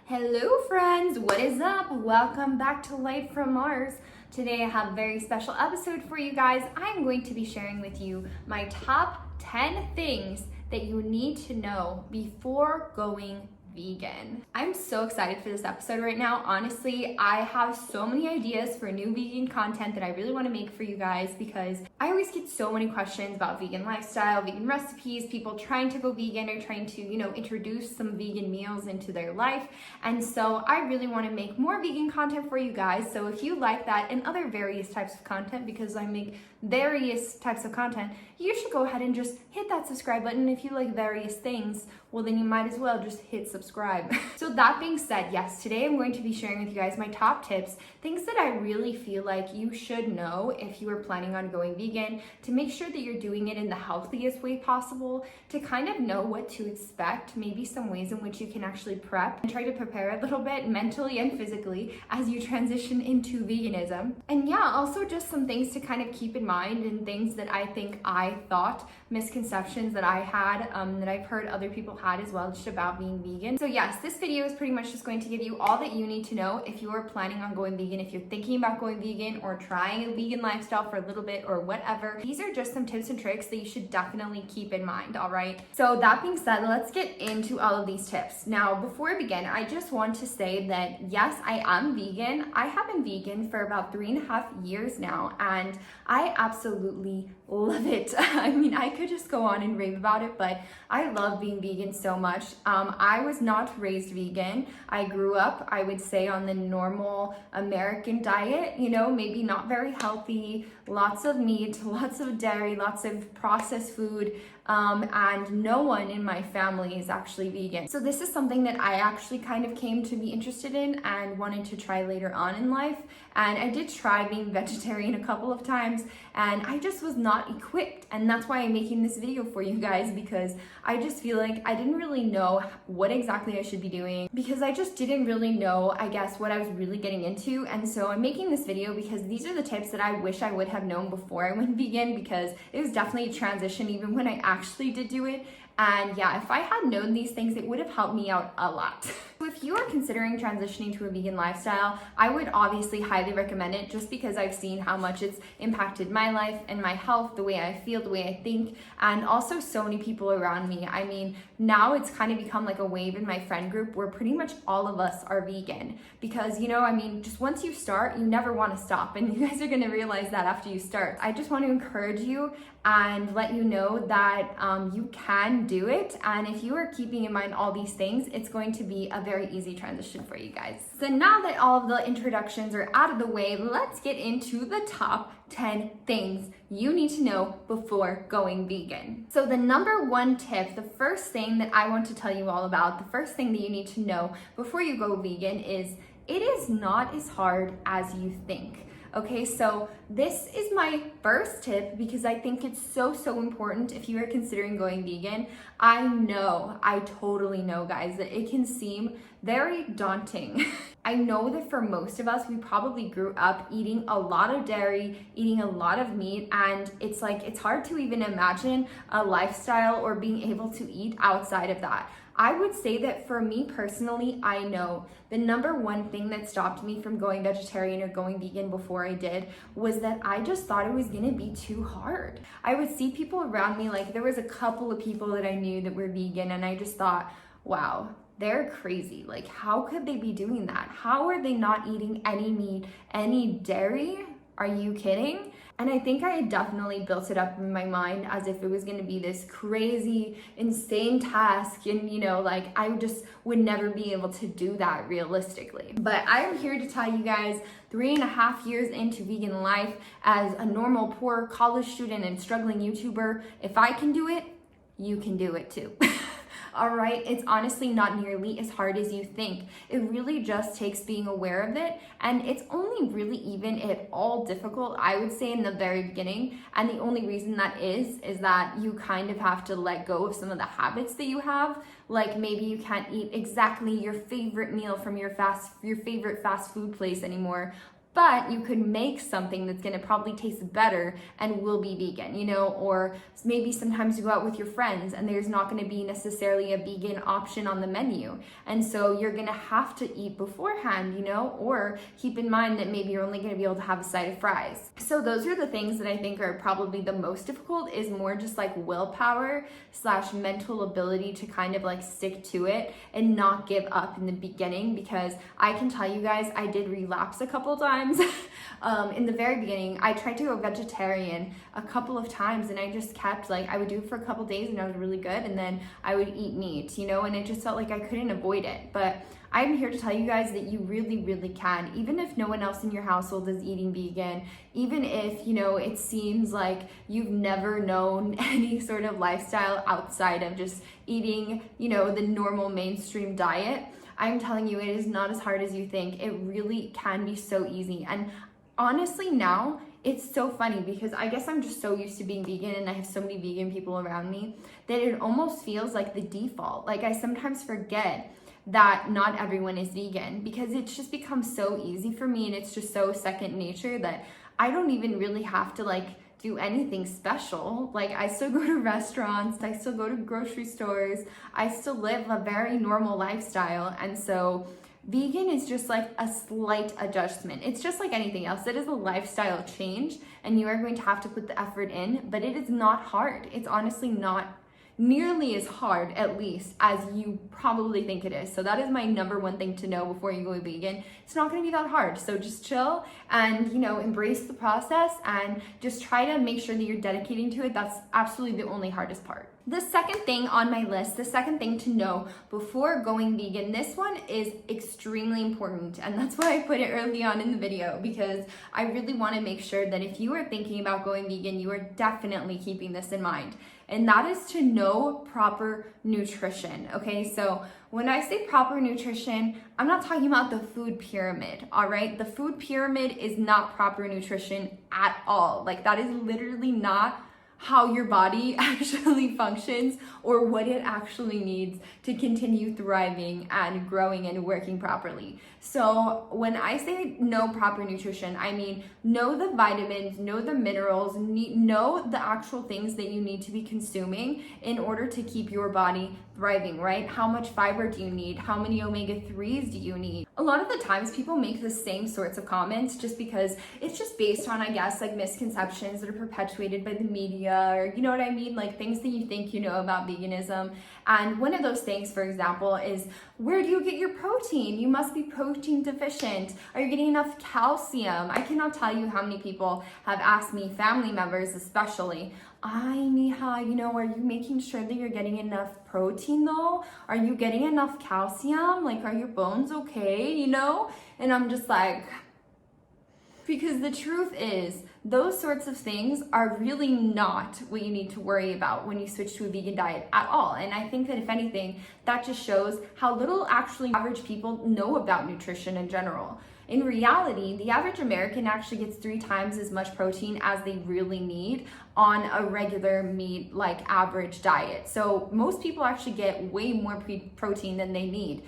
Hello friends, what is up? Welcome back to Light from Mars. Today I have a very special episode for you guys. I'm going to be sharing with you my top 10 things that you need to know before going vegan. I'm so excited for this episode right now. Honestly, I have so many ideas for new vegan content that I really want to make for you guys because I always get so many questions about vegan lifestyle, vegan recipes, people trying to go vegan or trying to, introduce some vegan meals into their life. And so I really want to make more vegan content for you guys. So if you like that and other various types of content, because I make various types of content, you should go ahead and just hit that subscribe button. If you like various things, well then you might as well just hit subscribe. So that being said, yes, today I'm going to be sharing with you guys my top tips, things that I really feel like you should know if you are planning on going vegan, to make sure that you're doing it in the healthiest way possible, to kind of know what to expect, maybe some ways in which you can actually prep and try to prepare a little bit mentally and physically as you transition into veganism. And yeah, also just some things to kind of keep in mind and things that I think I thought, misconceptions that I had, that I've heard other people had as well, just about being vegan. So yes, this video is pretty much just going to give you all that you need to know if you are planning on going vegan, if you're thinking about going vegan or trying a vegan lifestyle for a little bit or whatever. These are just some tips and tricks that you should definitely keep in mind, all right? So that being said, let's get into all of these tips. Now, before I begin, I just want to say that yes, I am vegan. I have been vegan for about 3.5 years now, and I absolutely love it. I mean, I could just go on and rave about it, but I love being vegan so much. I was not raised vegan. I grew up, I would say, on the normal American diet, maybe not very healthy, lots of meat, lots of dairy, lots of processed food, and no one in my family is actually vegan. So this is something that I actually kind of came to be interested in and wanted to try later on in life. And I did try being vegetarian a couple of times, and I just was not equipped. And that's why I'm making this video for you guys, because I just feel like I didn't really know what exactly I should be doing, because I just didn't really know, I guess, what I was really getting into. And so I'm making this video because these are the tips that I wish I would have known before I went vegan, because it was definitely a transition even when I actually did do it. And yeah, if I had known these things, it would have helped me out a lot. So if you are considering transitioning to a vegan lifestyle, I would obviously highly recommend it, just because I've seen how much it's impacted my life and my health, the way I feel, the way I think, and also so many people around me. I mean, now it's kind of become like a wave in my friend group where pretty much all of us are vegan, because, just once you start, you never want to stop, and you guys are going to realize that after you start. I just want to encourage you and let you know that you can do it, and if you are keeping in mind all these things, it's going to be a very easy transition for you guys. So now that all of the introductions are out of the way, let's get into the top 10 things you need to know before going vegan. So the number one tip, the first thing that I want to tell you all about, the first thing that you need to know before you go vegan is it is not as hard as you think. Okay, so this is my first tip because I think it's so important if you are considering going vegan. I totally know, guys, that it can seem very daunting. I know that for most of us, we probably grew up eating a lot of dairy, eating a lot of meat, and it's hard to even imagine a lifestyle or being able to eat outside of that. I would say that for me personally, I know the number one thing that stopped me from going vegetarian or going vegan before I did was that I just thought it was gonna be too hard. I would see people around me, like there was a couple of people that I knew that were vegan, and I just thought, wow, they're crazy. Like, how could they be doing that? How are they not eating any meat, any dairy? Are you kidding? And I think I had definitely built it up in my mind as if it was going to be this crazy, insane task. And, I just would never be able to do that realistically. But I'm here to tell you guys, 3.5 years into vegan life as a normal, poor college student and struggling YouTuber, if I can do it, you can do it too. All right, it's honestly not nearly as hard as you think. It really just takes being aware of it, and it's only really even at all difficult, I would say, in the very beginning. And the only reason that is that you kind of have to let go of some of the habits that you have. Like maybe you can't eat exactly your favorite meal from your favorite fast food place anymore, but you could make something that's gonna probably taste better and will be vegan, you know, or maybe sometimes you go out with your friends and there's not gonna be necessarily a vegan option on the menu. And so you're gonna have to eat beforehand, you know, or keep in mind that maybe you're only gonna be able to have a side of fries. So those are the things that I think are probably the most difficult, is more just like willpower / mental ability to kind of like stick to it and not give up in the beginning, because I can tell you guys, I did relapse a couple times. In the very beginning, I tried to go vegetarian a couple of times, and I just kept like, I would do it for a couple days and I was really good, and then I would eat meat, you know, and it just felt like I couldn't avoid it. But I'm here to tell you guys that you really, really can. Even if no one else in your household is eating vegan, even if, you know, it seems like you've never known any sort of lifestyle outside of just eating, you know, the normal mainstream diet, I'm telling you, it is not as hard as you think. It really can be so easy. And honestly, now it's so funny because I guess I'm just so used to being vegan and I have so many vegan people around me that it almost feels like the default. Like I sometimes forget that not everyone is vegan because it's just become so easy for me, and it's just so second nature that I don't even really have to like do anything special. Like I still go to restaurants, I still go to grocery stores, I still live a very normal lifestyle. And so vegan is just like a slight adjustment. It's just like anything else. It is a lifestyle change and you are going to have to put the effort in, but it is not hard. It's honestly not nearly as hard, at least, as you probably think it is. So that is my number one thing to know before you go vegan. It's not gonna be that hard. So just chill and, you know, embrace the process and just try to make sure that you're dedicating to it. That's absolutely the only hardest part. The second thing on my list, the second thing to know before going vegan, this one is extremely important, and that's why I put it early on in the video, because I really want to make sure that if you are thinking about going vegan, you are definitely keeping this in mind, and that is to know proper nutrition. Okay, so when I say proper nutrition, I'm not talking about the food pyramid, all right? The food pyramid is not proper nutrition at all. Like that is literally not how your body actually functions or what it actually needs to continue thriving and growing and working properly. So when I say know proper nutrition, I mean know the vitamins, know the minerals, know the actual things that you need to be consuming in order to keep your body thriving, right? How much fiber do you need? How many omega-3s do you need? A lot of the times people make the same sorts of comments just because it's just based on, I guess, like misconceptions that are perpetuated by the media, or you know what I mean? Like things that you think you know about veganism. And one of those things, for example, is where do you get your protein? You must be protein deficient. Are you getting enough calcium? I cannot tell you how many people have asked me, family members especially, ay, mija, you know, are you making sure that you're getting enough protein though? Are you getting enough calcium? Like, are your bones okay? You know? And I'm just like, because the truth is, those sorts of things are really not what you need to worry about when you switch to a vegan diet at all. And I think that if anything, that just shows how little actually average people know about nutrition in general. In reality, the average American actually gets 3 times as much protein as they really need on a regular meat, like average diet. So most people actually get way more protein than they need.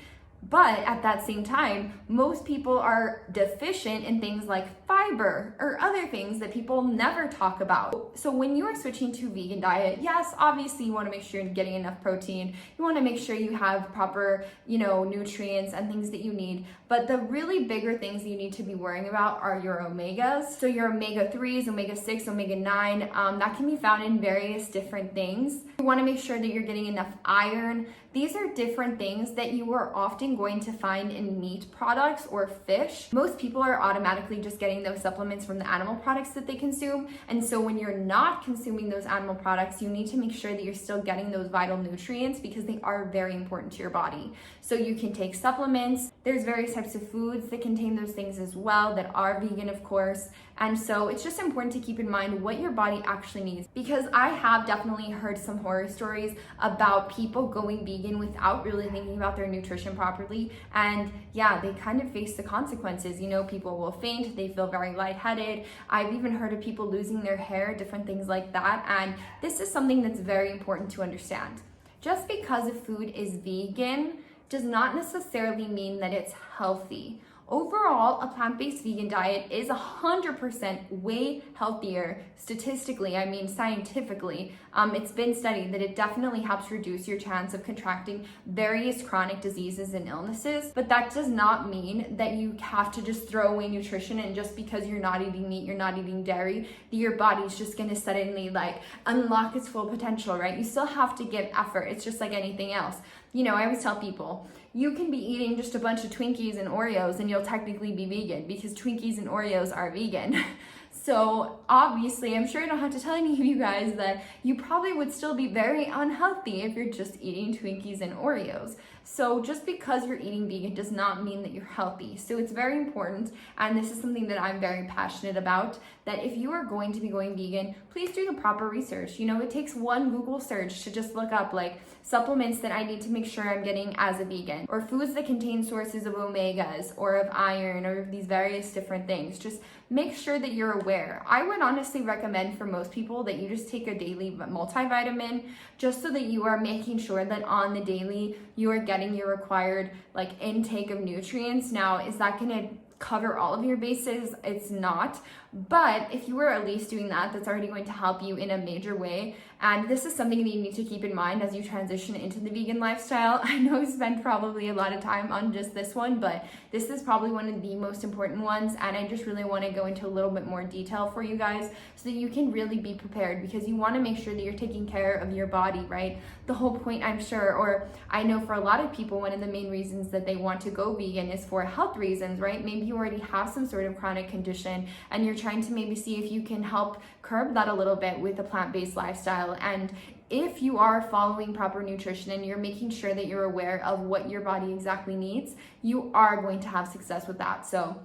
But at that same time, most people are deficient in things like fiber or other things that people never talk about. So when you are switching to a vegan diet, yes, obviously you want to make sure you're getting enough protein. You want to make sure you have proper, you know, nutrients and things that you need. But the really bigger things you need to be worrying about are your omegas. So your omega-3s, omega-6, omega-9, that can be found in various different things. You want to make sure that you're getting enough iron. These are different things that you are often going to find in meat products or fish. Most people are automatically just getting those supplements from the animal products that they consume. And so when you're not consuming those animal products, you need to make sure that you're still getting those vital nutrients because they are very important to your body. So you can take supplements. There's various types of foods that contain those things as well that are vegan, of course. And so it's just important to keep in mind what your body actually needs, because I have definitely heard some horror stories about people going vegan without really thinking about their nutrition properly. And yeah, they kind of face the consequences. You know, people will faint, they feel very lightheaded. I've even heard of people losing their hair, different things like that. And this is something that's very important to understand. Just because a food is vegan does not necessarily mean that it's healthy overall, a plant-based vegan diet is 100% way healthier statistically, I mean scientifically. It's been studied that it definitely helps reduce your chance of contracting various chronic diseases and illnesses, but that does not mean that you have to just throw away nutrition, and just because you're not eating meat, you're not eating dairy, that your body's just gonna suddenly like unlock its full potential, right? You still have to give effort. It's just like anything else. You know, I always tell people, you can be eating just a bunch of Twinkies and Oreos and you'll technically be vegan, because Twinkies and Oreos are vegan. So obviously, I'm sure I don't have to tell any of you guys that you probably would still be very unhealthy if you're just eating Twinkies and Oreos. So just because you're eating vegan does not mean that you're healthy. So it's very important, and this is something that I'm very passionate about, that if you are going to be going vegan, please do the proper research. You know, it takes one Google search to just look up like supplements that I need to make sure I'm getting as a vegan, or foods that contain sources of omegas or of iron or these various different things. Just make sure that you're aware. I would honestly recommend for most people that you just take a daily multivitamin, just so that you are making sure that on the daily you are getting your required like intake of nutrients. Now, is that going to cover all of your bases? It's not, but if you were at least doing that, that's already going to help you in a major way. And this is something that you need to keep in mind as you transition into the vegan lifestyle. I know I've spent probably a lot of time on just this one, but this is probably one of the most important ones, and I just really want to go into a little bit more detail for you guys so that you can really be prepared, because you want to make sure that you're taking care of your body, right? The whole point, I'm sure, or I know for a lot of people, one of the main reasons that they want to go vegan is for health reasons, right? Maybe you already have some sort of chronic condition and you're trying to maybe see if you can help curb that a little bit with a plant-based lifestyle. And if you are following proper nutrition and you're making sure that you're aware of what your body exactly needs, you are going to have success with that. So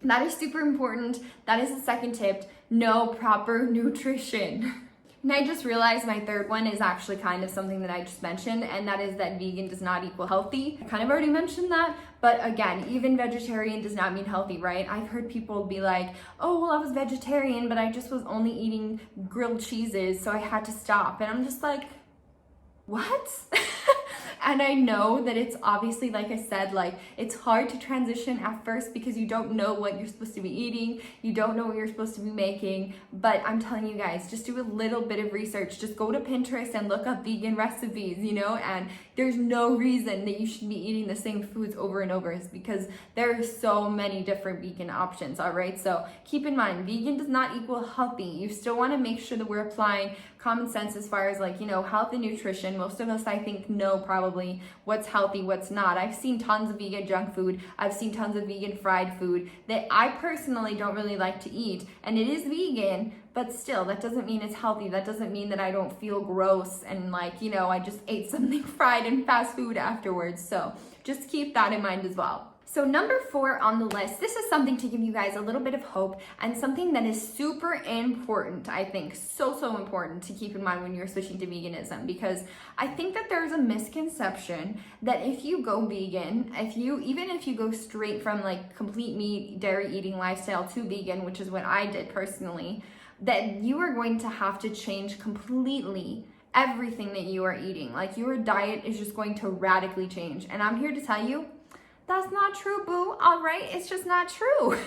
that is super important. That is the second tip: know proper nutrition. And I just realized my third one is actually kind of something that I just mentioned, and that is that vegan does not equal healthy. I kind of already mentioned that, but again, even vegetarian does not mean healthy, right? I've heard people be like, oh, well, I was vegetarian, but I just was only eating grilled cheeses, so I had to stop. And I'm just like, what? And I know that it's obviously, like I said, like it's hard to transition at first because you don't know what you're supposed to be eating, you don't know what you're supposed to be making, but I'm telling you guys, just do a little bit of research. Just go to Pinterest and look up vegan recipes, you know, and there's no reason that you should be eating the same foods over and over, because there are so many different vegan options, all right? So keep in mind, vegan does not equal healthy. You still want to make sure that we're applying common sense as far as like, you know, health and nutrition. Most of us, I think, know probably what's healthy, what's not. I've seen tons of vegan junk food. I've seen tons of vegan fried food that I personally don't really like to eat, and it is vegan, but still, that doesn't mean it's healthy. That doesn't mean that I don't feel gross and like, you know, I just ate something fried in fast food afterwards. So just keep that in mind as well. So number 4 on the list, this is something to give you guys a little bit of hope, and something that is super important, I think, so important to keep in mind when you're switching to veganism, because I think that there's a misconception that if you go vegan, even if you go straight from like complete meat, dairy eating lifestyle to vegan, which is what I did personally, that you are going to have to change completely everything that you are eating. Like your diet is just going to radically change. And I'm here to tell you, that's not true, boo. All right, it's just not true.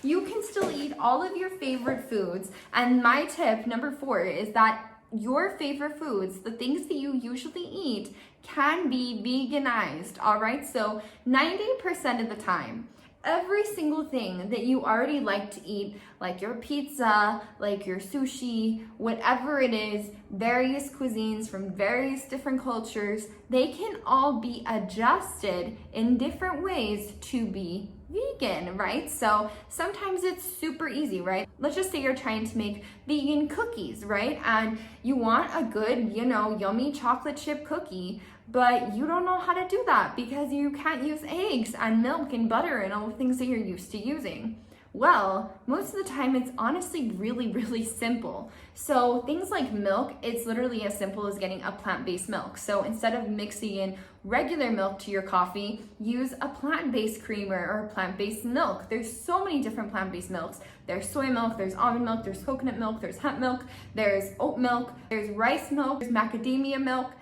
You can still eat all of your favorite foods. And my tip, number 4, is that your favorite foods, the things that you usually eat, can be veganized, all right? So 90% of the time, every single thing that you already like to eat, like your pizza, like your sushi, whatever it is, various cuisines from various different cultures, they can all be adjusted in different ways to be vegan, right? So sometimes it's super easy, right? Let's just say you're trying to make vegan cookies, right? And you want a good, you know, yummy chocolate chip cookie, but you don't know how to do that because you can't use eggs and milk and butter and all the things that you're used to using. Well, most of the time it's honestly really simple. So things like milk, it's literally as simple as getting a plant-based milk. So instead of mixing in regular milk to your coffee, use a plant-based creamer or a plant-based milk. There's so many different plant-based milks. There's soy milk, there's almond milk, there's coconut milk, there's hemp milk, there's oat milk, there's rice milk, there's macadamia milk.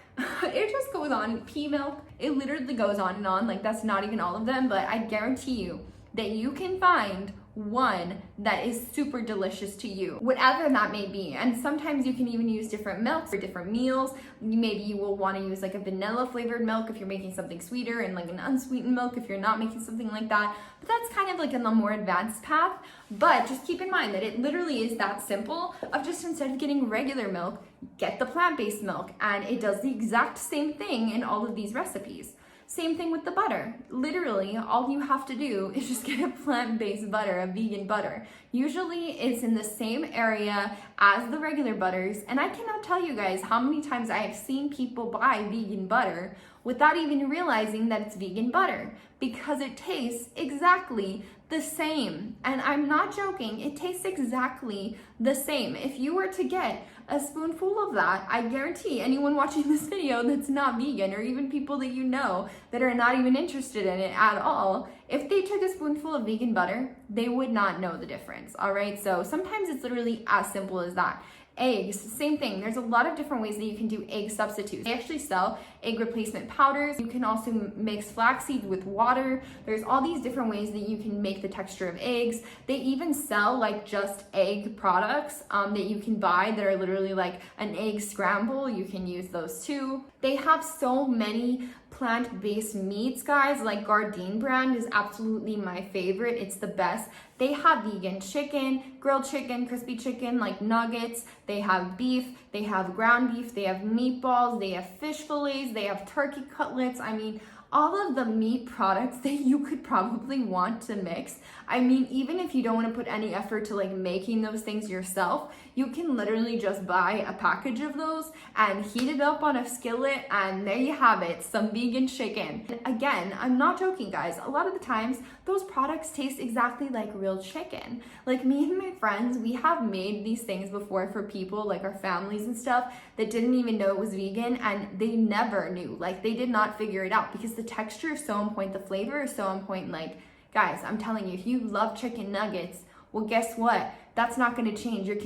It just goes on. Pea milk, it literally goes on and on. Like, that's not even all of them, but I guarantee you that you can find one that is super delicious to you, whatever that may be. And sometimes you can even use different milks for different meals. Maybe you will want to use like a vanilla flavored milk if you're making something sweeter, and like an unsweetened milk if you're not making something like that. But that's kind of like in the more advanced path. But just keep in mind that it literally is that simple of just, instead of getting regular milk, get the plant-based milk, and it does the exact same thing in all of these recipes. Same thing with the butter. Literally, all you have to do is just get a plant-based butter, a vegan butter. Usually it's in the same area as the regular butters, and I cannot tell you guys how many times I have seen people buy vegan butter without even realizing that it's vegan butter, because it tastes exactly the same. And I'm not joking, it tastes exactly the same. If you were to get a spoonful of that, I guarantee anyone watching this video that's not vegan, or even people that you know that are not even interested in it at all, if they took a spoonful of vegan butter, they would not know the difference, all right? So sometimes it's literally as simple as that. Eggs, same thing. There's a lot of different ways that you can do egg substitutes. They actually sell egg replacement powders. You can also mix flaxseed with water. There's all these different ways that you can make the texture of eggs. They even sell like just egg products that you can buy that are literally like an egg scramble. You can use those too. They have so many plant-based meats, guys. Like Gardein brand is absolutely my favorite. It's the best. They have vegan chicken, grilled chicken, crispy chicken, like nuggets. They have beef, they have ground beef, they have meatballs, they have fish fillets, they have turkey cutlets. I mean, all of the meat products that you could probably want to mix. I mean, even if you don't want to put any effort to like making those things yourself, you can literally just buy a package of those and heat it up on a skillet, and there you have it, some vegan chicken. And again, I'm not joking, guys. A lot of the times those products taste exactly like real chicken. Like me and my friends, we have made these things before for people, like our families and stuff, that didn't even know it was vegan, and they never knew. Like they did not figure it out because the texture is so on point, the flavor is so on point. Like, guys, I'm telling you, if you love chicken nuggets, well, guess what? That's not going to change. You're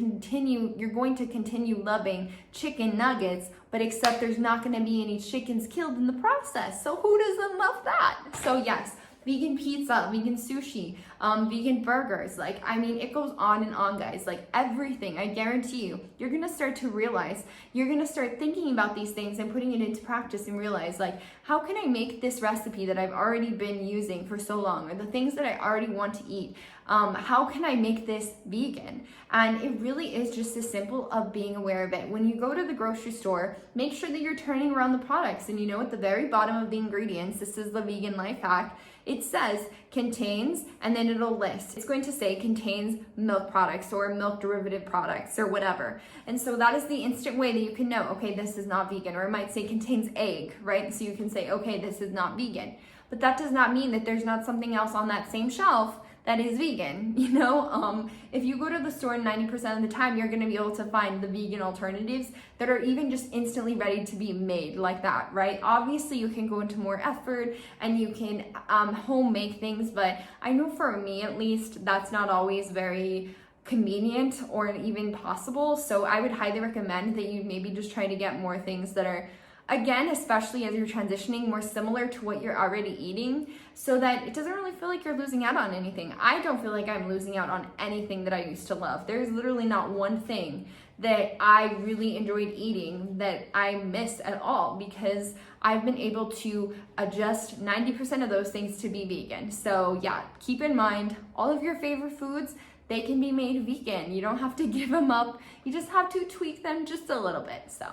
going to continue loving chicken nuggets, but except there's not going to be any chickens killed in the process. So who doesn't love that? So yes, vegan pizza, vegan sushi, vegan burgers. Like, I mean, it goes on and on, guys. Like everything, I guarantee you, you're going to start to realize, you're going to start thinking about these things and putting it into practice and realize, like, how can I make this recipe that I've already been using for so long, or the things that I already want to eat? How can I make this vegan? And it really is just as simple of being aware of it. When you go to the grocery store, make sure that you're turning around the products, and you know, at the very bottom of the ingredients, this is the vegan life hack, it says contains, and then it'll list. It's going to say contains milk products or milk derivative products or whatever. And so that is the instant way that you can know, okay, this is not vegan. Or it might say contains egg, right? So you can say, okay, this is not vegan. But that does not mean that there's not something else on that same shelf that is vegan. You know, if you go to the store 90% of the time, you're going to be able to find the vegan alternatives that are even just instantly ready to be made like that, right? Obviously you can go into more effort and you can home make things, but I know for me at least that's not always very convenient or even possible. So I would highly recommend that you maybe just try to get more things that are, again, especially as you're transitioning, more similar to what you're already eating, so that it doesn't really feel like you're losing out on anything. I don't feel like I'm losing out on anything that I used to love. There's literally not one thing that I really enjoyed eating that I miss at all, because I've been able to adjust 90% of those things to be vegan. So yeah, keep in mind, all of your favorite foods, they can be made vegan. You don't have to give them up. You just have to tweak them just a little bit. So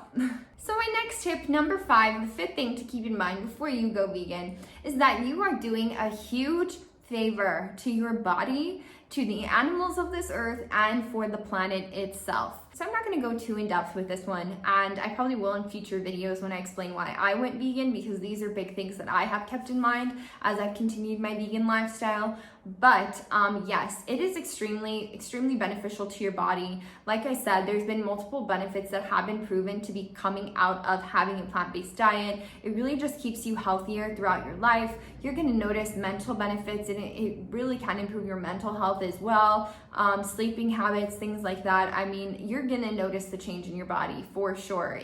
my next tip, number 5, the 5th thing to keep in mind before you go vegan, is that you are doing a huge favor to your body, to the animals of this earth, and for the planet itself. So I'm not going to go too in depth with this one, and I probably will in future videos when I explain why I went vegan, because these are big things that I have kept in mind as I've continued my vegan lifestyle. But yes, it is extremely, extremely beneficial to your body. Like I said, there's been multiple benefits that have been proven to be coming out of having a plant-based diet. It really just keeps you healthier throughout your life. You're going to notice mental benefits, and it really can improve your mental health health as well, sleeping habits, things like that. I mean, you're gonna notice the change in your body for sure.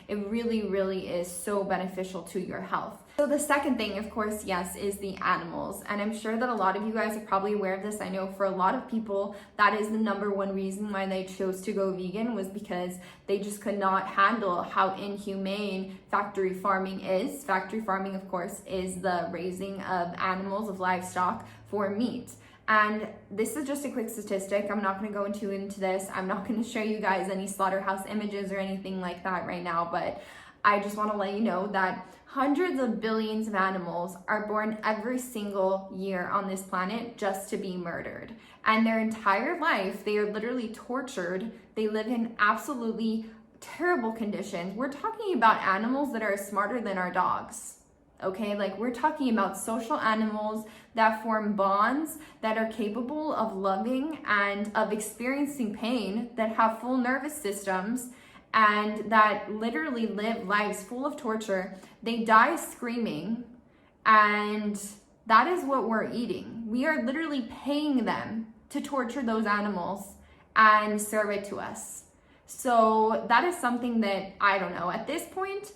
It really, really is so beneficial to your health. So the second thing, of course, yes, is the animals. And I'm sure that a lot of you guys are probably aware of this. I know for a lot of people, that is the number one reason why they chose to go vegan, was because they just could not handle how inhumane factory farming is. Factory farming, of course, is the raising of animals, of livestock for meat. And this is just a quick statistic. I'm not going to go into this. I'm not going to show you guys any slaughterhouse images or anything like that right now, but I just want to let you know that hundreds of billions of animals are born every single year on this planet just to be murdered. And their entire life, they are literally tortured. They live in absolutely terrible conditions. We're talking about animals that are smarter than our dogs. Okay, like we're talking about social animals that form bonds, that are capable of loving and of experiencing pain, that have full nervous systems, and that literally live lives full of torture. They die screaming, and that is what we're eating. We are literally paying them to torture those animals and serve it to us. So that is something that, I don't know, at this point,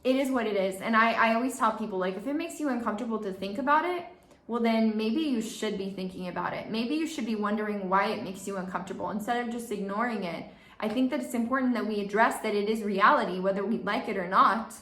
it is what it is. And I always tell people, like, if it makes you uncomfortable to think about it, well, then maybe you should be thinking about it. Maybe you should be wondering why it makes you uncomfortable instead of just ignoring it. I think that it's important that we address that it is reality, whether we like it or not.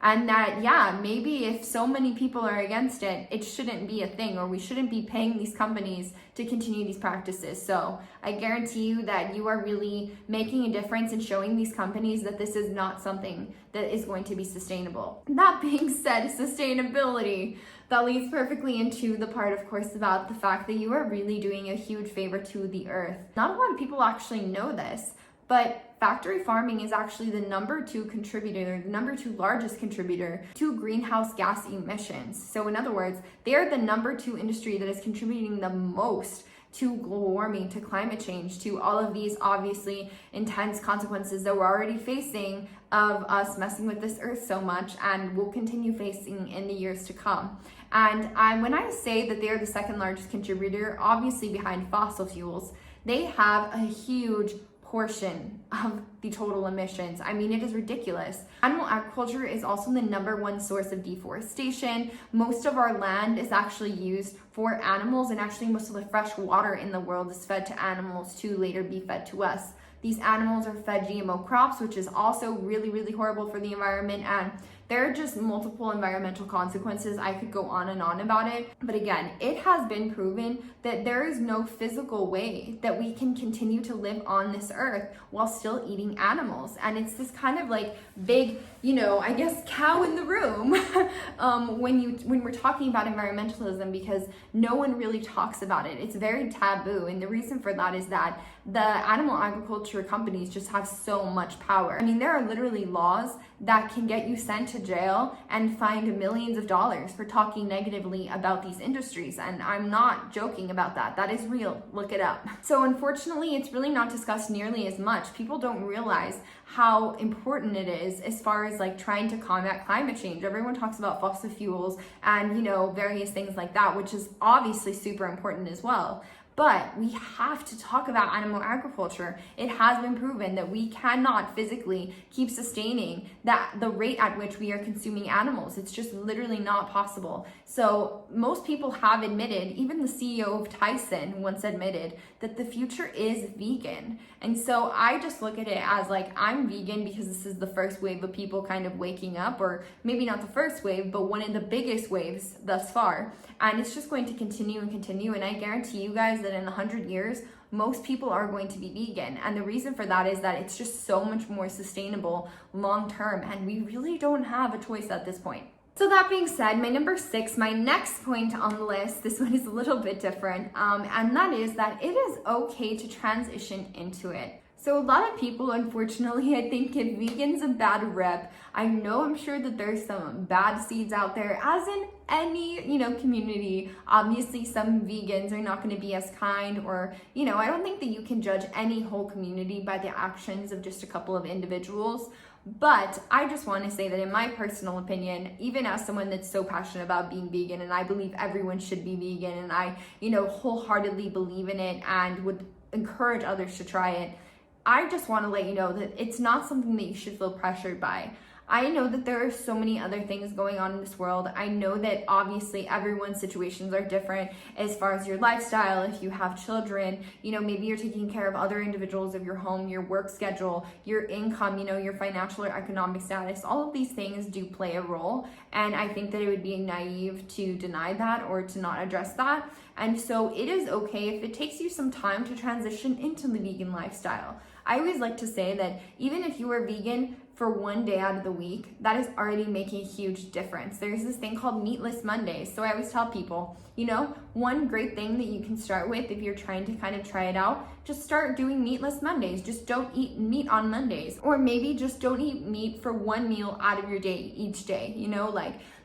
And that, yeah, maybe if so many people are against it, it shouldn't be a thing, or we shouldn't be paying these companies to continue these practices. So I guarantee you that you are really making a difference in showing these companies that this is not something that is going to be sustainable. That being said, sustainability, that leads perfectly into the part, of course, about the fact that you are really doing a huge favor to the earth. Not a lot of people actually know this, but factory farming is actually the number 2 contributor, the number 2 largest contributor to greenhouse gas emissions. So in other words, they are the number 2 industry that is contributing the most to global warming, to climate change, to all of these obviously intense consequences that we're already facing of us messing with this earth so much, and will continue facing in the years to come. And when I say that they are the second largest contributor, obviously behind fossil fuels, they have a huge portion of the total emissions. I mean, it is ridiculous. Animal agriculture is also the number 1 source of deforestation. Most of our land is actually used for animals, and actually most of the fresh water in the world is fed to animals to later be fed to us. These animals are fed GMO crops, which is also really, really horrible for the environment, and there are just multiple environmental consequences. I could go on and on about it. But again, it has been proven that there is no physical way that we can continue to live on this earth while still eating animals. And it's this kind of like big, I guess, cow in the room when we're talking about environmentalism, because no one really talks about it. It's very taboo. And the reason for that is that the animal agriculture companies just have so much power. I mean, there are literally laws that can get you sent to jail and fined millions of dollars for talking negatively about these industries. And I'm not joking about that. That is real. Look it up. So unfortunately, it's really not discussed nearly as much. People don't realize how important it is as far as like trying to combat climate change. Everyone talks about fossil fuels and, various things like that, which is obviously super important as well. But we have to talk about animal agriculture. It has been proven that we cannot physically keep sustaining the rate at which we are consuming animals. It's just literally not possible. So most people have admitted, even the CEO of Tyson once admitted, that the future is vegan. And so I just look at it as like, I'm vegan because this is the first wave of people kind of waking up, or maybe not the first wave, but one of the biggest waves thus far. And it's just going to continue and continue. And I guarantee you guys that in 100 years, most people are going to be vegan. And the reason for that is that it's just so much more sustainable long term. And we really don't have a choice at this point. So that being said, my number 6, my next point on the list, this one is a little bit different, and that is that it is okay to transition into it. So a lot of people, unfortunately, I think give vegans a bad rep. I'm sure that there's some bad seeds out there, as in any, community. Obviously, some vegans are not going to be as kind, or, I don't think that you can judge any whole community by the actions of just a couple of individuals. But I just want to say that in my personal opinion, even as someone that's so passionate about being vegan, and I believe everyone should be vegan, and I, wholeheartedly believe in it and would encourage others to try it, I just want to let you know that it's not something that you should feel pressured by. I know that there are so many other things going on in this world. I know that obviously everyone's situations are different as far as your lifestyle, if you have children, maybe you're taking care of other individuals of your home, your work schedule, your income, your financial or economic status. All of these things do play a role. And I think that it would be naive to deny that or to not address that. And so it is okay if it takes you some time to transition into the vegan lifestyle. I always like to say that even if you are vegan for one day out of the week, that is already making a huge difference. There's this thing called meatless Mondays. So I always tell people, one great thing that you can start with if you're trying to kind of try it out, just start doing meatless Mondays. Just don't eat meat on Mondays. Or maybe just don't eat meat for one meal out of your day each day.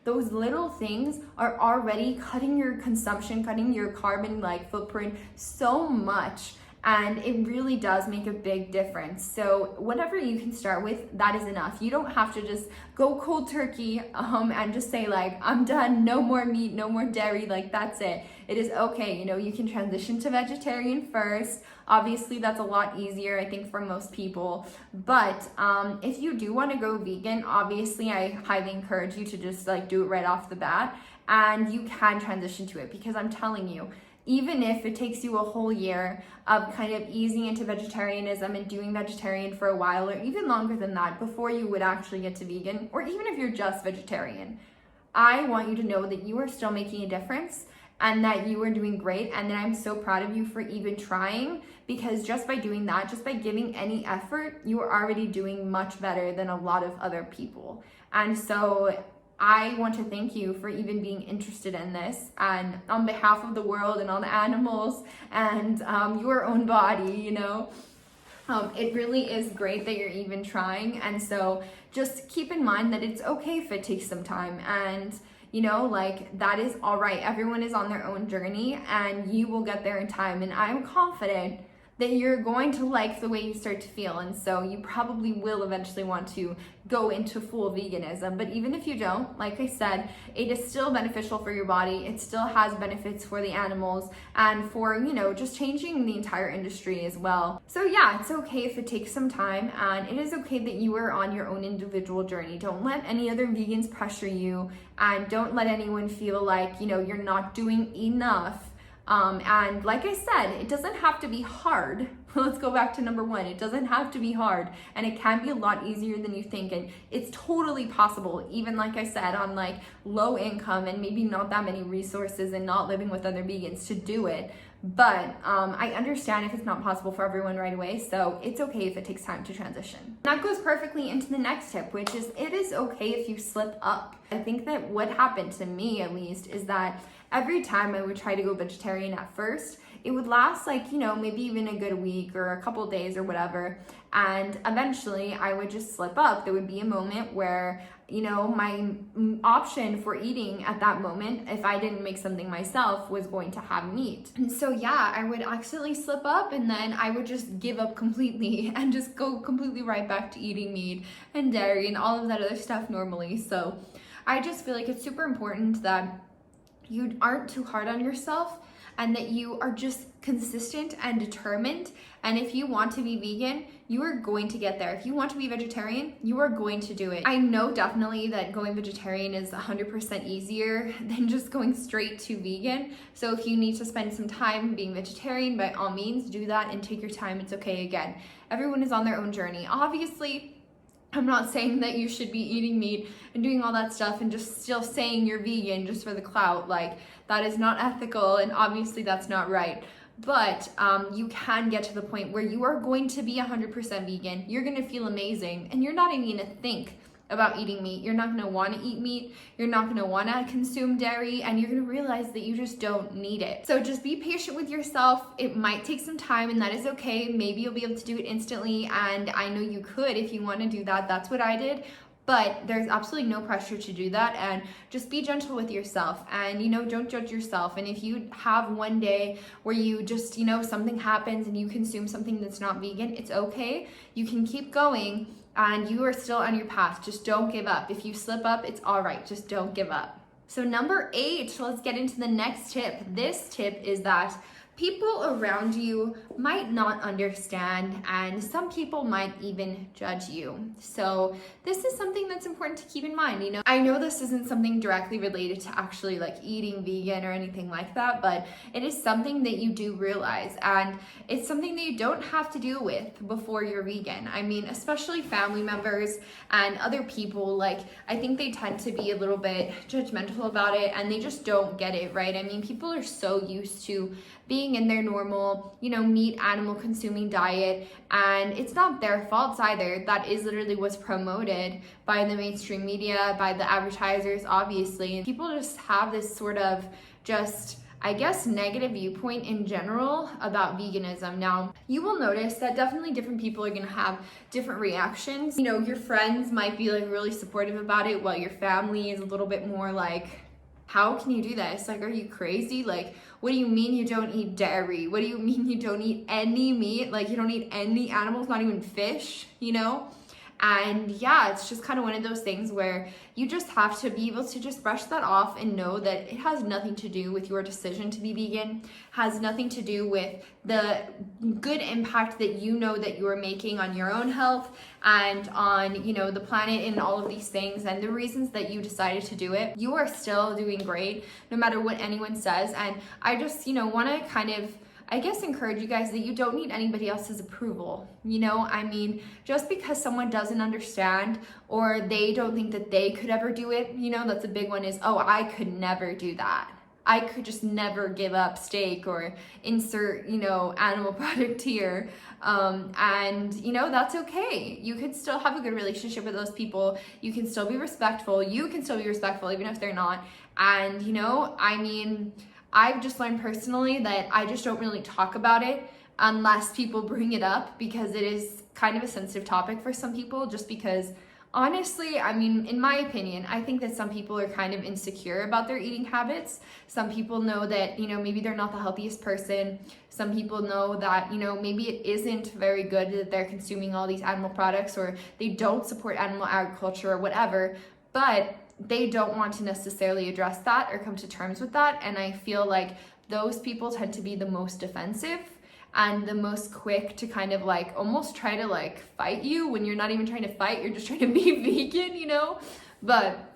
Those little things are already cutting your consumption, cutting your carbon footprint so much. And it really does make a big difference. So whatever you can start with, that is enough. You don't have to just go cold turkey and just say I'm done, no more meat, no more dairy, that's it. It is okay, you can transition to vegetarian first. Obviously that's a lot easier, I think, for most people. But if you do want to go vegan, obviously I highly encourage you to just do it right off the bat. And you can transition to it, because I'm telling you, even if it takes you a whole year of kind of easing into vegetarianism and doing vegetarian for a while, or even longer than that, before you would actually get to vegan, or even if you're just vegetarian, I want you to know that you are still making a difference and that you are doing great, and that I'm so proud of you for even trying, because just by doing that, just by giving any effort, you are already doing much better than a lot of other people. And so I want to thank you for even being interested in this, and on behalf of the world and all the animals and your own body, it really is great that you're even trying. And so just keep in mind that it's okay if it takes some time, and that is all right. Everyone is on their own journey, and you will get there in time. And I'm confident that you're going to like the way you start to feel. And so you probably will eventually want to go into full veganism. But even if you don't, like I said, it is still beneficial for your body. It still has benefits for the animals and for, just changing the entire industry as well. So yeah, it's okay if it takes some time, and it is okay that you are on your own individual journey. Don't let any other vegans pressure you, and don't let anyone feel like, you're not doing enough. And like I said, it doesn't have to be hard. Let's go back to number one. It doesn't have to be hard, and it can be a lot easier than you think. And it's totally possible, even like I said, on low income and maybe not that many resources and not living with other vegans, to do it. But I understand if it's not possible for everyone right away, so it's okay if it takes time to transition. That goes perfectly into the next tip, which is it is okay if you slip up. I think that what happened to me, at least, is that every time I would try to go vegetarian at first, it would last maybe even a good week or a couple days or whatever. And eventually I would just slip up. There would be a moment where, my option for eating at that moment, if I didn't make something myself, was going to have meat. And so yeah, I would accidentally slip up, and then I would just give up completely and just go completely right back to eating meat and dairy and all of that other stuff normally. So I just feel like it's super important that you aren't too hard on yourself, and that you are just consistent and determined. And if you want to be vegan, you are going to get there. If you want to be vegetarian, you are going to do it. I know definitely that going vegetarian is 100% easier than just going straight to vegan. So if you need to spend some time being vegetarian, by all means do that and take your time. It's okay. Again, everyone is on their own journey. Obviously, I'm not saying that you should be eating meat and doing all that stuff and just still saying you're vegan just for the clout. That is not ethical, and obviously that's not right. But you can get to the point where you are going to be 100% vegan. You're going to feel amazing, and you're not even going to think about eating meat. You're not going to want to eat meat. You're not going to want to consume dairy, and you're going to realize that you just don't need it. So just be patient with yourself. It might take some time, and that is okay. Maybe you'll be able to do it instantly, and I know you could if you want to do that. That's what I did. But there's absolutely no pressure to do that, and just be gentle with yourself, and don't judge yourself. And if you have one day where you just something happens and you consume something that's not vegan, it's okay. You can keep going. and you are still on your path. Just don't give up. If you slip up, it's all right. Just don't give up. So number 8, let's get into the next tip. This tip is that people around you might not understand, and some people might even judge you. So this is something that's important to keep in mind. You know, I know this isn't something directly related to actually like eating vegan or anything like that, but it is something that you do realize, and it's something that you don't have to deal with before you're vegan. I mean, especially family members and other people, like, I think they tend to be a little bit judgmental about it, and they just don't get it, right? I mean, people are so used to being in their normal, you know, meat animal consuming diet, and it's not their faults either. That is literally what's promoted by the mainstream media, by the advertisers, obviously. And people just have this sort of just, I guess, negative viewpoint in general about veganism. Now, you will notice that definitely different people are gonna have different reactions. You know, your friends might be like really supportive about it, while your family is a little bit more like, how can you do this? Like, are you crazy? Like, what do you mean you don't eat dairy? What do you mean you don't eat any meat? Like, you don't eat any animals, not even fish, you know? And yeah, it's just kind of one of those things where you just have to be able to just brush that off and know that it has nothing to do with your decision to be vegan, has nothing to do with the good impact that you know that you are making on your own health and on, you know, the planet and all of these things, and the reasons that you decided to do it. You are still doing great no matter what anyone says. And I just, you know, want to kind of, I guess, encourage you guys that you don't need anybody else's approval. You know, I mean, just because someone doesn't understand or they don't think that they could ever do it, you know, that's a big one, is, oh, I could never do that. I could just never give up steak or insert, you know, animal product here. And, you know, that's okay. You can still have a good relationship with those people. You can still be respectful. You can still be respectful even if they're not. And, you know, I mean, I've just learned personally that I just don't really talk about it unless people bring it up, because it is kind of a sensitive topic for some people, just because honestly, I mean, in my opinion, I think that some people are kind of insecure about their eating habits. Some people know that, you know, maybe they're not the healthiest person. Some people know that, you know, maybe it isn't very good that they're consuming all these animal products, or they don't support animal agriculture or whatever, but they don't want to necessarily address that or come to terms with that. And I feel like those people tend to be the most defensive and the most quick to kind of like almost try to like fight you when you're not even trying to fight, you're just trying to be vegan, you know? But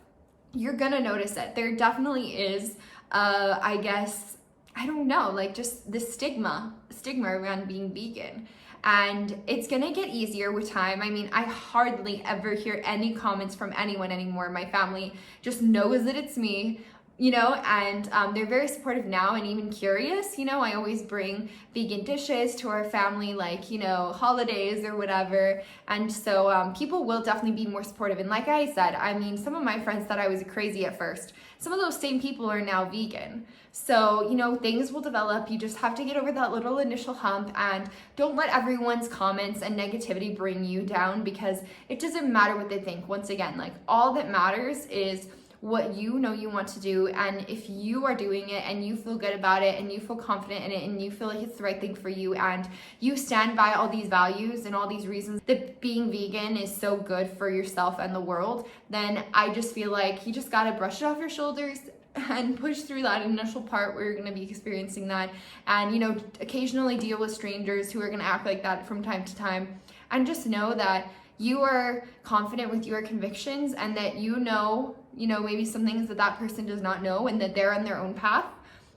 you're gonna notice it. There definitely is, I guess, I don't know, like just the stigma around being vegan. And it's gonna get easier with time. I mean, I hardly ever hear any comments from anyone anymore. My family just knows that it's me, you know, and they're very supportive now and even curious. You know, I always bring vegan dishes to our family, like, you know, holidays or whatever. And so people will definitely be more supportive. And like I said, I mean, some of my friends thought I was crazy at first. Some of those same people are now vegan. So, you know, things will develop. You just have to get over that little initial hump, and don't let everyone's comments and negativity bring you down, because it doesn't matter what they think. Once again, like, all that matters is what you know you want to do, and if you are doing it and you feel good about it and you feel confident in it and you feel like it's the right thing for you, and you stand by all these values and all these reasons that being vegan is so good for yourself and the world, then I just feel like you just gotta brush it off your shoulders and push through that initial part where you're going to be experiencing that, and, you know, occasionally deal with strangers who are going to act like that from time to time, and just know that you are confident with your convictions, and that you know maybe some things that that person does not know, and that they're on their own path,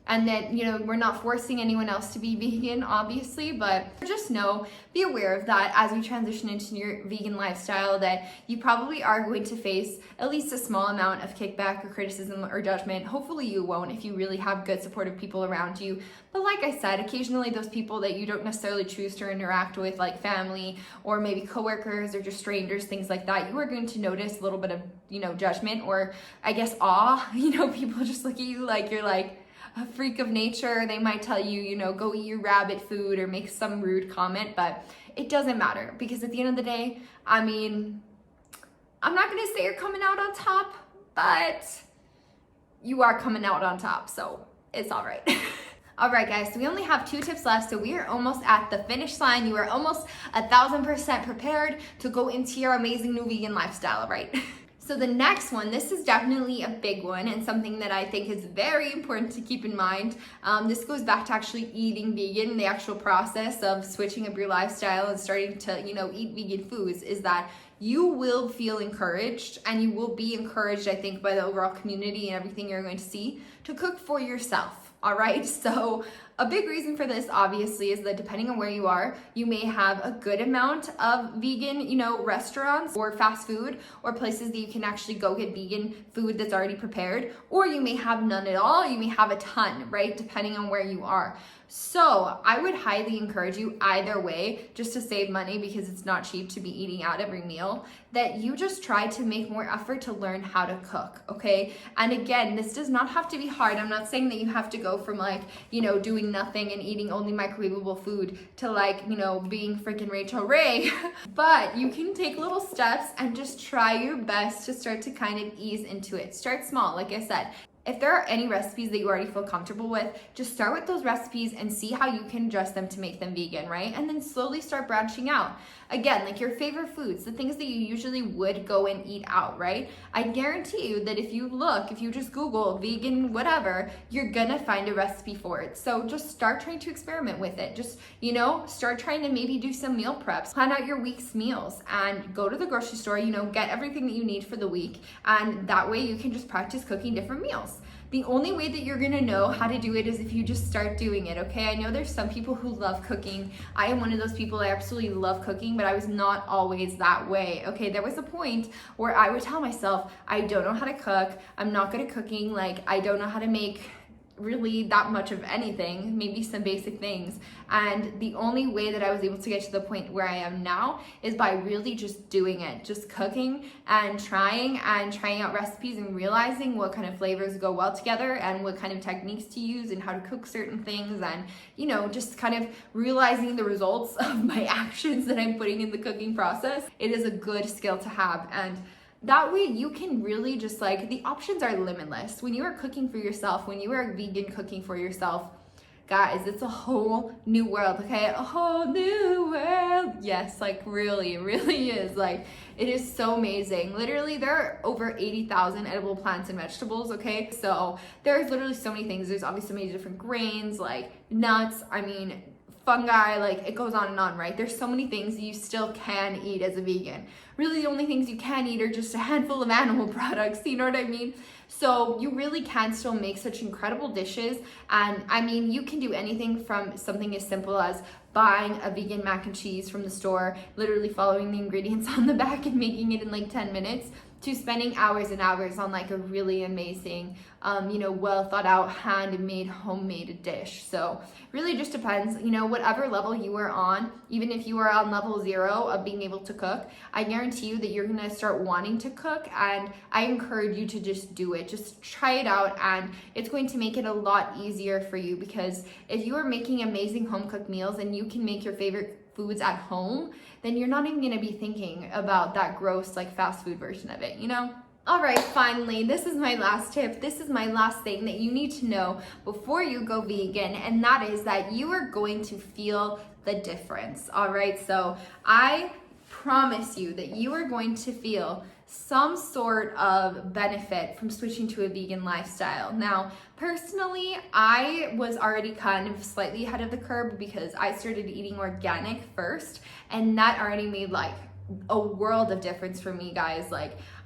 and that, you know, we're not forcing anyone else to be vegan, obviously, but just know, be aware of that as you transition into your vegan lifestyle, that you probably are going to face at least a small amount of kickback or criticism or judgment. Hopefully you won't, if you really have good supportive people around you. But like I said, occasionally those people that you don't necessarily choose to interact with, like family or maybe coworkers or just strangers, things like that, you are going to notice a little bit of, you know, judgment, or I guess awe. You know, people just look at you like you're like a freak of nature. They might tell you, you know, go eat your rabbit food or make some rude comment, but it doesn't matter, because at the end of the day, I mean, I'm not gonna say you're coming out on top, but you are coming out on top, so it's all right. All right, guys, so we only have 2 tips left, so we are almost at the finish line. You are almost 1,000% prepared to go into your amazing new vegan lifestyle, right? So the next one, this is definitely a big one and something that I think is very important to keep in mind. This goes back to actually eating vegan, the actual process of switching up your lifestyle and starting to, eat vegan foods, is that you will feel encouraged, and you will be encouraged, I think, by the overall community and everything you're going to see, to cook for yourself. All right, so a big reason for this obviously is that depending on where you are, you may have a good amount of vegan, restaurants or fast food or places that you can actually go get vegan food that's already prepared, or you may have none at all, you may have a ton, right? Depending on where you are. So I would highly encourage you either way, just to save money because it's not cheap to be eating out every meal, that you just try to make more effort to learn how to cook, okay? And again, this does not have to be hard. I'm not saying that you have to go from doing nothing and eating only microwavable food to being freaking Rachel Ray. But you can take little steps and just try your best to start to kind of ease into it. Start small, like I said. If there are any recipes that you already feel comfortable with, just start with those recipes and see how you can adjust them to make them vegan, right? And then slowly start branching out. Again, like your favorite foods, the things that you usually would go and eat out, right? I guarantee you that if you just Google vegan whatever, you're gonna find a recipe for it. So just start trying to experiment with it. Just, start trying to maybe do some meal preps. Plan out your week's meals and go to the grocery store, get everything that you need for the week. And that way you can just practice cooking different meals. The only way that you're gonna know how to do it is if you just start doing it, okay? I know there's some people who love cooking. I am one of those people. I absolutely love cooking, but I was not always that way, okay? There was a point where I would tell myself, I don't know how to cook. I'm not good at cooking. I don't know how to make really that much of anything, maybe some basic things. And the only way that I was able to get to the point where I am now is by really just doing it, just cooking and trying out recipes and realizing what kind of flavors go well together and what kind of techniques to use and how to cook certain things, and just kind of realizing the results of my actions that I'm putting in the cooking process. It is a good skill to have, and that way you can really just the options are limitless. When you are cooking for yourself, when you are vegan cooking for yourself, guys, it's a whole new world, okay? A whole new world. Yes, really, it really is. It is so amazing. Literally, there are over 80,000 edible plants and vegetables, okay? So there's literally so many things. There's obviously so many different grains, nuts, fungi, it goes on and on, right? There's so many things you still can eat as a vegan. Really, the only things you can eat are just a handful of animal products, you know what I mean? So you really can still make such incredible dishes. And you can do anything from something as simple as buying a vegan mac and cheese from the store, literally following the ingredients on the back and making it in 10 minutes, to spending hours and hours on a really amazing, well thought out, handmade, homemade dish. So really just depends, whatever level you are on. Even if you are on level 0 of being able to cook, I guarantee you that you're gonna start wanting to cook, and I encourage you to just do it. Just try it out, and it's going to make it a lot easier for you, because if you are making amazing home cooked meals and you can make your favorite foods at home, then you're not even gonna be thinking about that gross fast food version of it, All right, finally, this is my last tip. This is my last thing that you need to know before you go vegan, and that is that you are going to feel the difference, all right? So I promise you that you are going to feel some sort of benefit from switching to a vegan lifestyle. Now, personally, I was already kind of slightly ahead of the curve because I started eating organic first, and that already made a world of difference for me, guys.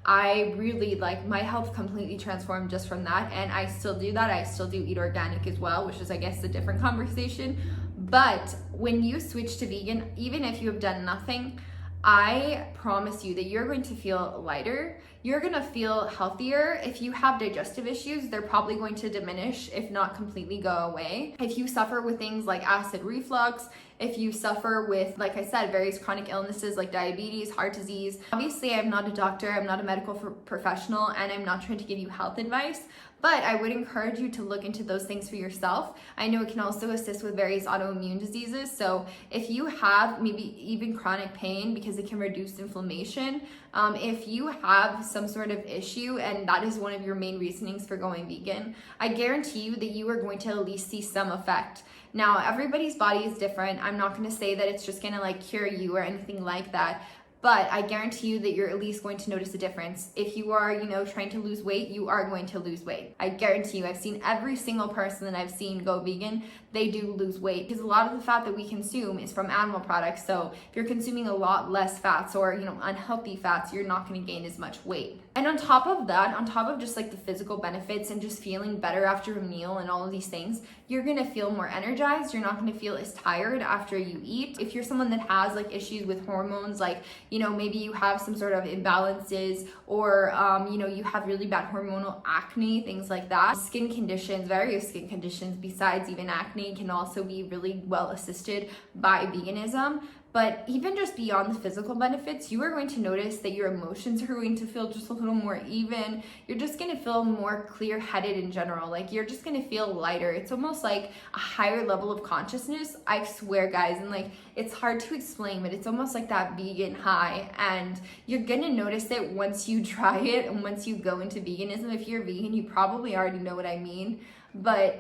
I really my health completely transformed just from that, and I still do that. I still do eat organic as well, which is, I guess, a different conversation. But when you switch to vegan, even if you have done nothing, I promise you that you're going to feel lighter. You're gonna feel healthier. If you have digestive issues, they're probably going to diminish, if not completely go away. If you suffer with things like acid reflux, if you suffer with, like I said, various chronic illnesses like diabetes, heart disease. Obviously, I'm not a doctor, I'm not a medical professional, and I'm not trying to give you health advice, but I would encourage you to look into those things for yourself. I know it can also assist with various autoimmune diseases. So if you have maybe even chronic pain, because it can reduce inflammation, if you have some sort of issue and that is one of your main reasonings for going vegan, I guarantee you that you are going to at least see some effect. Now, everybody's body is different. I'm not going to say that it's just going to like cure you or anything like that, but I guarantee you that you're at least going to notice a difference. If you are, trying to lose weight, you are going to lose weight. I guarantee you. I've seen every single person that I've seen go vegan, they do lose weight because a lot of the fat that we consume is from animal products. So if you're consuming a lot less fats or, unhealthy fats, you're not going to gain as much weight. And on top of that, on top of just like the physical benefits and just feeling better after a meal and all of these things, you're going to feel more energized. You're not going to feel as tired after you eat. If you're someone that has like issues with hormones, like, maybe you have some sort of imbalances or, you have really bad hormonal acne, things like that. Skin conditions, various skin conditions besides even acne can also be really well assisted by veganism. But even just beyond the physical benefits, you are going to notice that your emotions are going to feel just a little more even. You're just going to feel more clear-headed in general. Like you're just going to feel lighter. It's almost like a higher level of consciousness. I swear, guys, and like it's hard to explain, but it's almost like that vegan high. And you're going to notice it once you try it and once you go into veganism. If you're vegan, you probably already know what I mean, but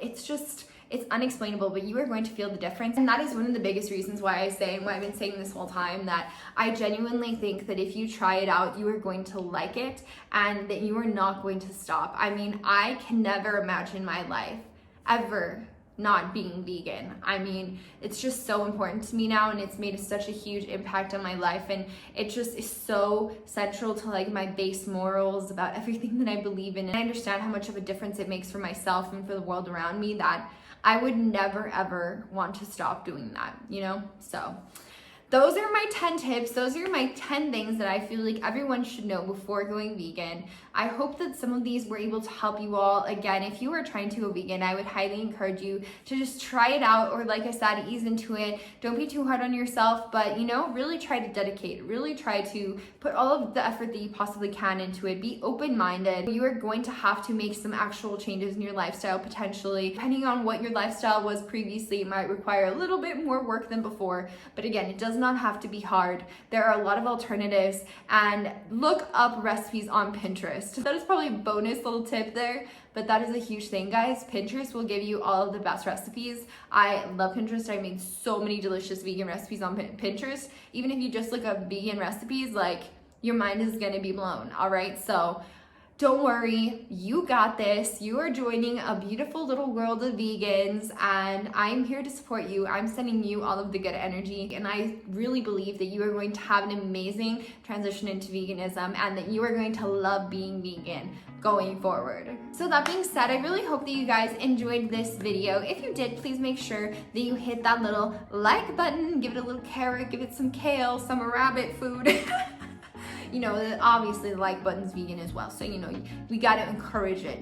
it's unexplainable, but you are going to feel the difference. And that is one of the biggest reasons why I've been saying this whole time, that I genuinely think that if you try it out, you are going to like it and that you are not going to stop. I mean, I can never imagine my life ever not being vegan. I mean, it's just so important to me now and it's made such a huge impact on my life and it just is so central to like my base morals about everything that I believe in. And I understand how much of a difference it makes for myself and for the world around me that I would never ever want to stop doing that, So those are my 10 tips. Those are my 10 things that I feel like everyone should know before going vegan. I hope that some of these were able to help you all. Again, if you are trying to go vegan, I would highly encourage you to just try it out, or like I said, ease into it. Don't be too hard on yourself, but really try to dedicate, really try to put all of the effort that you possibly can into it. Be open-minded. You are going to have to make some actual changes in your lifestyle potentially. Depending on what your lifestyle was previously, it might require a little bit more work than before, but again, it does not have to be hard. There are a lot of alternatives, and look up recipes on Pinterest. That is probably a bonus little tip there, but that is a huge thing, guys. Pinterest will give you all of the best recipes. I love Pinterest. I made so many delicious vegan recipes on Pinterest. Even if you just look up vegan recipes, like your mind is gonna be blown, all right? So don't worry, you got this. You are joining a beautiful little world of vegans, and I'm here to support you. I'm sending you all of the good energy, and I really believe that you are going to have an amazing transition into veganism and that you are going to love being vegan going forward. So that being said, I really hope that you guys enjoyed this video. If you did, please make sure that you hit that little like button, give it a little carrot, give it some kale, some rabbit food. Obviously the like button's vegan as well, so we gotta encourage it.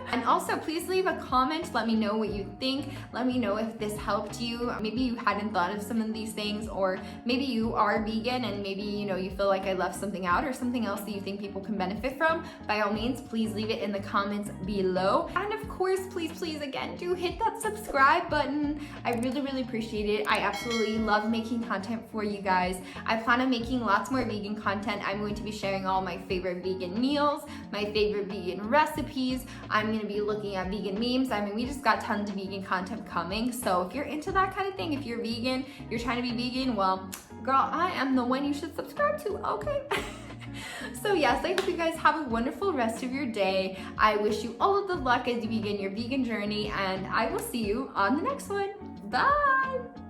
And also, please leave a comment. Let me know what you think. Let me know if this helped you. Maybe you hadn't thought of some of these things, or maybe you are vegan and maybe you feel like I left something out or something else that you think people can benefit from. By all means, please leave it in the comments below. And of course, please again, do hit that subscribe button. I really appreciate it. I absolutely love making content for you guys. I plan on making lots more vegan content. I'm going to be sharing all my favorite vegan meals, my favorite vegan recipes. I'm going to be looking at vegan memes. I mean, we just got tons of vegan content coming. So if you're into that kind of thing, if you're vegan, you're trying to be vegan, well, girl, I am the one you should subscribe to, okay? So yes, I hope you guys have a wonderful rest of your day. I wish you all of the luck as you begin your vegan journey, and I will see you on the next one. Bye!